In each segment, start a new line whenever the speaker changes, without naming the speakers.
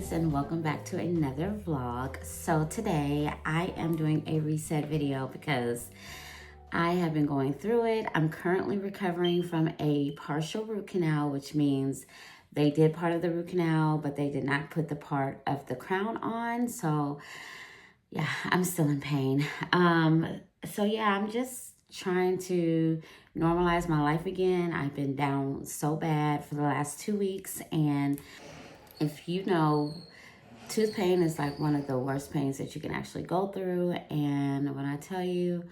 guys, and welcome back to another vlog. So today I am doing a reset video because I have been going through it. I'm currently recovering from a partial root canal, which means they did part of the root canal, but they did not put the part of the crown on. So yeah, I'm still in pain. So yeah, I'm just trying to normalize my life again. I've been down so bad for the last 2 weeks, and if you know, tooth pain is like one of the worst pains that you can actually go through. And when I tell you,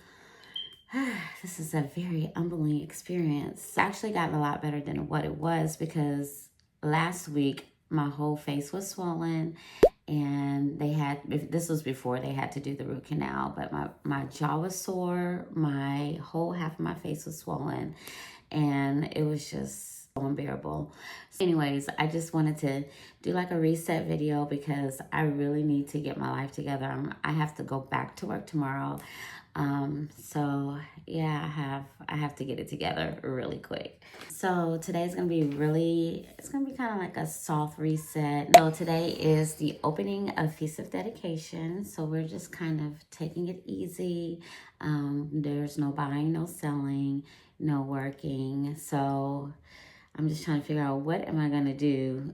this is a very humbling experience. It's actually gotten a lot better than what it was, because last week my whole face was swollen, and this was before they had to do the root canal, but my jaw was sore, my whole half of my face was swollen, and it was just unbearable. So anyways, I just wanted to do like a reset video because I really need to get my life together. I have to go back to work tomorrow. So yeah, I have to get it together really quick. So today's gonna be it's gonna be kind of like a soft reset. So today is the opening of Feast of Dedication. So we're just kind of taking it easy. There's no buying, no selling, no working. So I'm just trying to figure out, what am I going to do?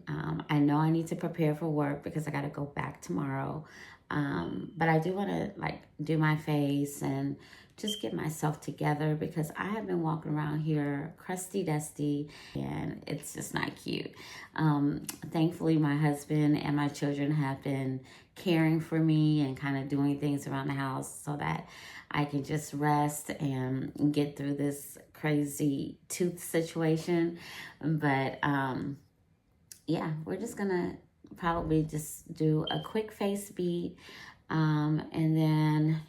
I know I need to prepare for work because I got to go back tomorrow. But I do want to do my face and just get myself together, because I have been walking around here crusty dusty, and it's just not cute. Thankfully, my husband and my children have been caring for me and kind of doing things around the house so that I can just rest and get through this crazy tooth situation. But yeah, we're just gonna probably just do a quick face beat, and then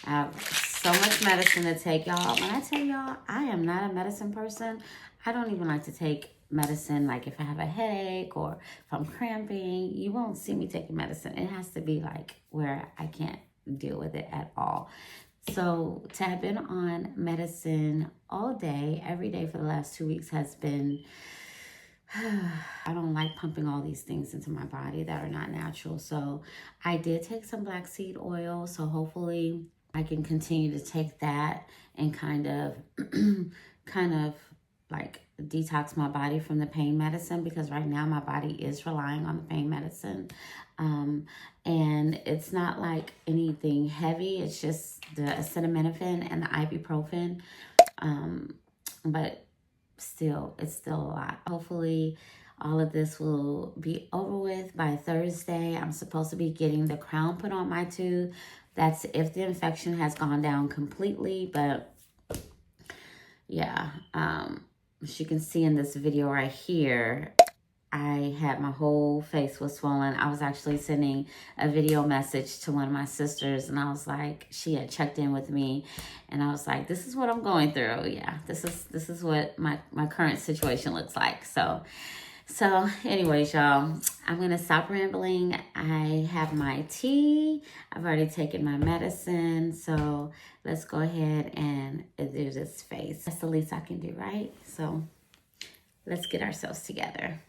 I have so much medicine to take, y'all. When I tell y'all, I am not a medicine person. I don't even like to take medicine. Like if I have a headache or if I'm cramping, you won't see me taking medicine. It has to be like where I can't deal with it at all. So to have been on medicine all day, every day for the last 2 weeks has been, I don't like pumping all these things into my body that are not natural. So I did take some black seed oil. So hopefully I can continue to take that and kind of like detox my body from the pain medicine, because right now my body is relying on the pain medicine. And it's not like anything heavy. It's just the acetaminophen and the ibuprofen. But still, it's still a lot. Hopefully all of this will be over with by Thursday. I'm supposed to be getting the crown put on my tooth. That's if the infection has gone down completely. But yeah, as you can see in this video right here, I had my whole face was swollen. I was actually sending a video message to one of my sisters, and I was like, she had checked in with me, and I was like, this is what I'm going through. Yeah, this is what my current situation looks like. So anyways, y'all, I'm going to stop rambling. I have my tea. I've already taken my medicine. So let's go ahead and do this face. That's the least I can do, right? So let's get ourselves together.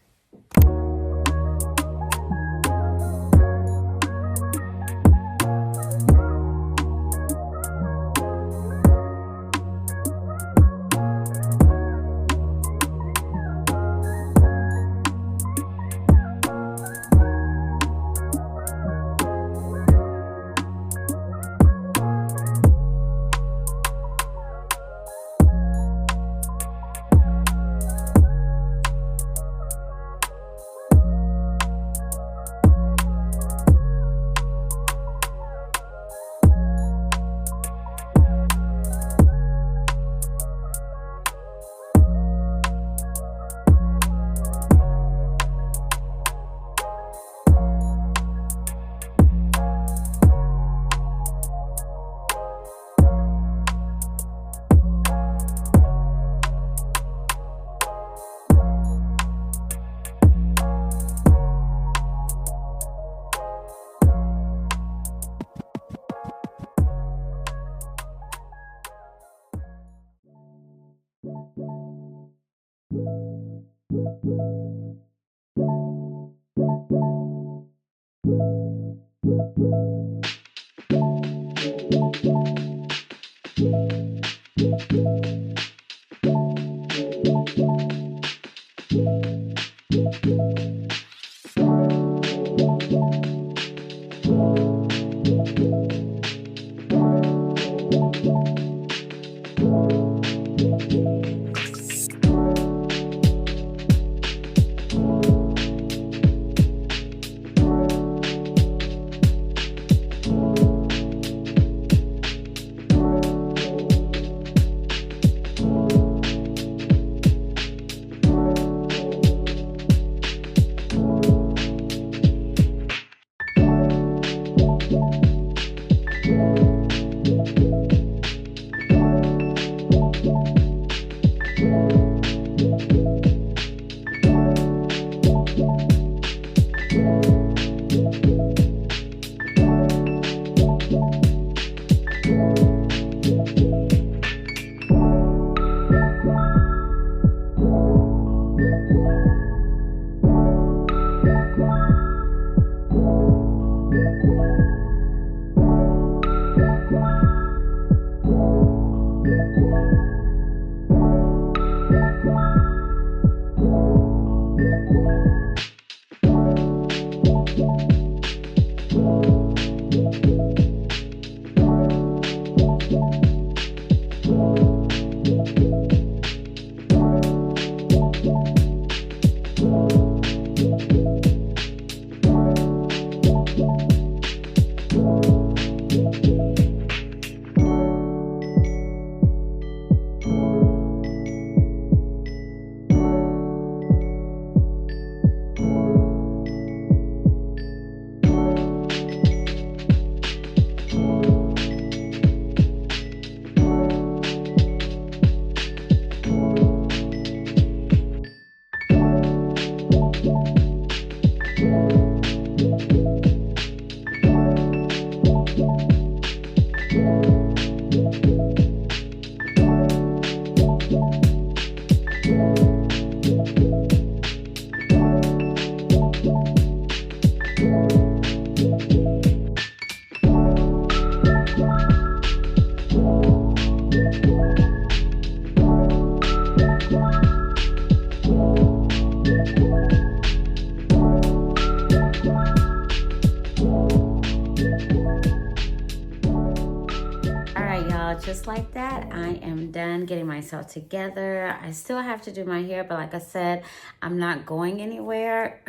I am done getting myself together. I still have to do my hair, but like I said, I'm not going anywhere.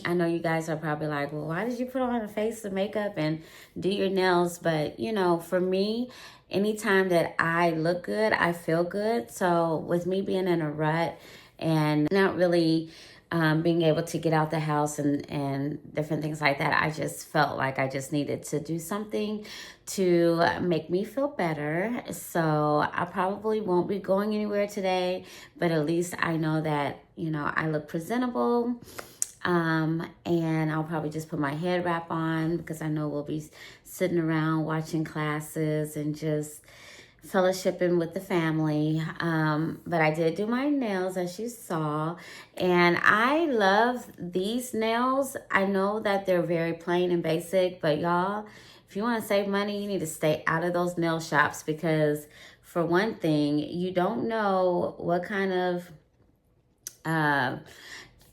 I know you guys are probably like, well, why did you put on a face of makeup and do your nails? But, you know, for me, anytime that I look good, I feel good. So with me being in a rut and not really being able to get out the house and different things like that, I just felt like I just needed to do something to make me feel better. So I probably won't be going anywhere today, but at least I know that, you know, I look presentable. And I'll probably just put my head wrap on because I know we'll be sitting around watching classes and just fellowshipping with the family. But I did do my nails, as you saw, and I love these nails. I know that they're very plain and basic, but y'all, if you want to save money, you need to stay out of those nail shops because, for one thing, you don't know what kind of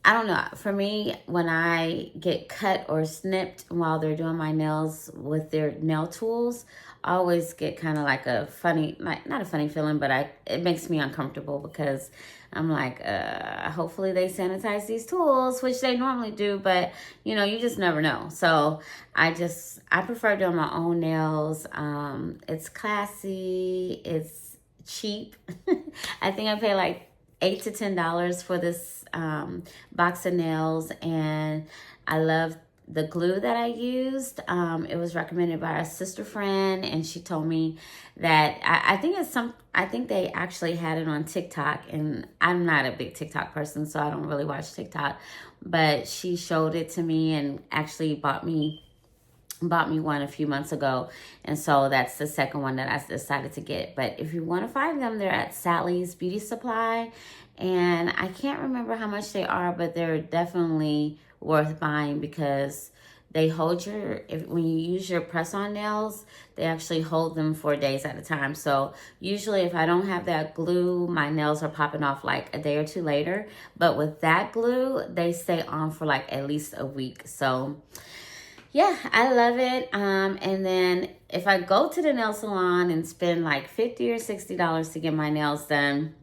I don't know. For me, when I get cut or snipped while they're doing my nails with their nail tools, I always get kind of like a funny, like not a funny feeling, but it makes me uncomfortable because I'm like, hopefully they sanitize these tools, which they normally do, but you know, you just never know. So I prefer doing my own nails. It's classy, it's cheap. I think I pay like $8 to $10 for this box of nails, and I love the glue that I used. It was recommended by a sister friend, and she told me that I think they actually had it on TikTok, and I'm not a big TikTok person, so I don't really watch TikTok, but she showed it to me and actually bought me one a few months ago, and so that's the second one that I decided to get. But if you want to find them, they're at Sally's Beauty Supply, and I can't remember how much they are, but they're definitely worth buying because they hold when you use your press-on nails, they actually hold them for days at a time. So usually if I don't have that glue, my nails are popping off like a day or two later, but with that glue, they stay on for like at least a week. So yeah, I love it. And then if I go to the nail salon and spend like $50 or $60 to get my nails done,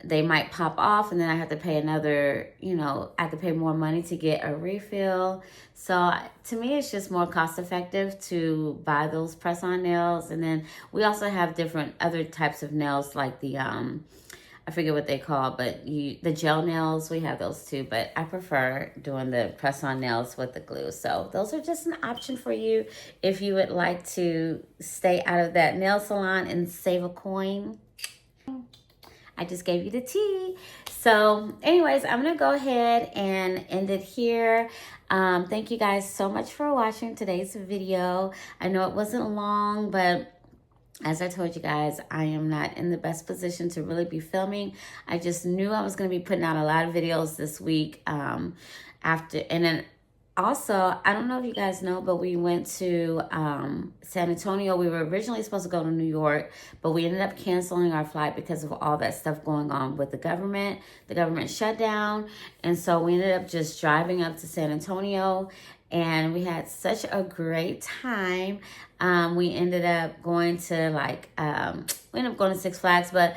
they might pop off, and then I have to pay another, I have to pay more money to get a refill. So to me, it's just more cost effective to buy those press-on nails. And then we also have different other types of nails, like the, I forget what they call, but the gel nails, we have those too, but I prefer doing the press-on nails with the glue. So those are just an option for you if you would like to stay out of that nail salon and save a coin. I just gave you the tea. So anyways, I'm going to go ahead and end it here. Thank you guys so much for watching today's video. I know it wasn't long, but as I told you guys, I am not in the best position to really be filming. I just knew I was going to be putting out a lot of videos this week. And then also, I don't know if you guys know, but we went to San Antonio. We were originally supposed to go to New York, but we ended up canceling our flight because of all that stuff going on with the government. The government shut down. And so we ended up just driving up to San Antonio, and we had such a great time. We ended up going to Six Flags, but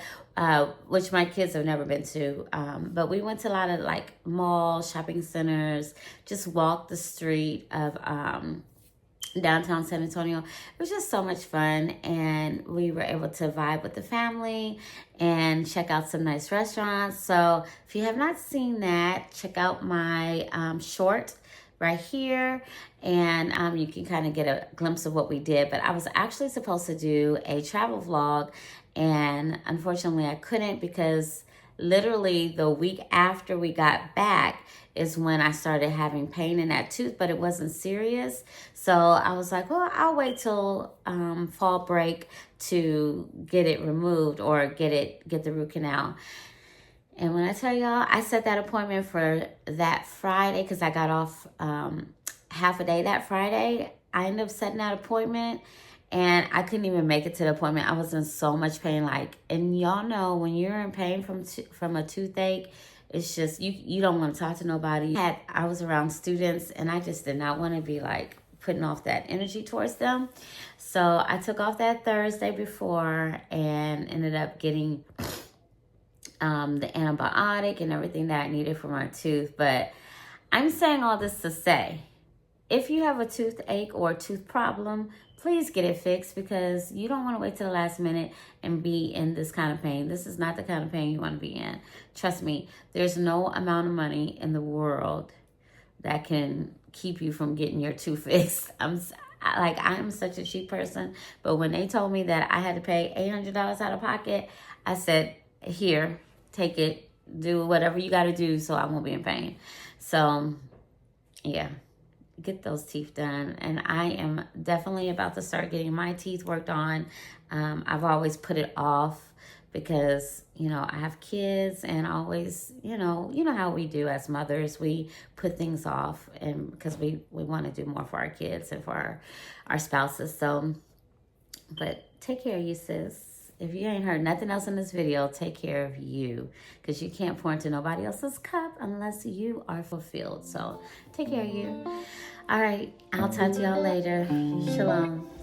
which my kids have never been to. But we went to a lot of like malls, shopping centers, just walked the street of downtown San Antonio. It was just so much fun, and we were able to vibe with the family and check out some nice restaurants. So if you have not seen that, check out my short right here, and you can kind of get a glimpse of what we did. But I was actually supposed to do a travel vlog, and unfortunately I couldn't because literally the week after we got back is when I started having pain in that tooth, but it wasn't serious. So I was like, well, I'll wait till fall break to get it removed or get the root canal. And when I tell y'all, I set that appointment for that Friday because I got off half a day that Friday. I ended up setting that appointment, and I couldn't even make it to the appointment. I was in so much pain. And y'all know when you're in pain from a toothache, it's just, you don't want to talk to nobody. I was around students, and I just did not want to be putting off that energy towards them. So I took off that Thursday before and ended up getting the antibiotic and everything that I needed for my tooth. But I'm saying all this to say, if you have a toothache or a tooth problem, please get it fixed, because you don't want to wait till the last minute and be in this kind of pain. This is not the kind of pain you want to be in. Trust me, there's no amount of money in the world that can keep you from getting your tooth fixed. I'm such a cheap person, but when they told me that I had to pay $800 out of pocket, I said, here, take it, do whatever you got to do so I won't be in pain. So, yeah, get those teeth done. And I am definitely about to start getting my teeth worked on. I've always put it off because, you know, I have kids, and always, you know how we do as mothers, we put things off, and because we want to do more for our kids and for our spouses. So, but take care of you, sis. If you ain't heard nothing else in this video, take care of you, because you can't pour into nobody else's cup unless you are fulfilled. So take care of you. All right, I'll talk to y'all later. Shalom.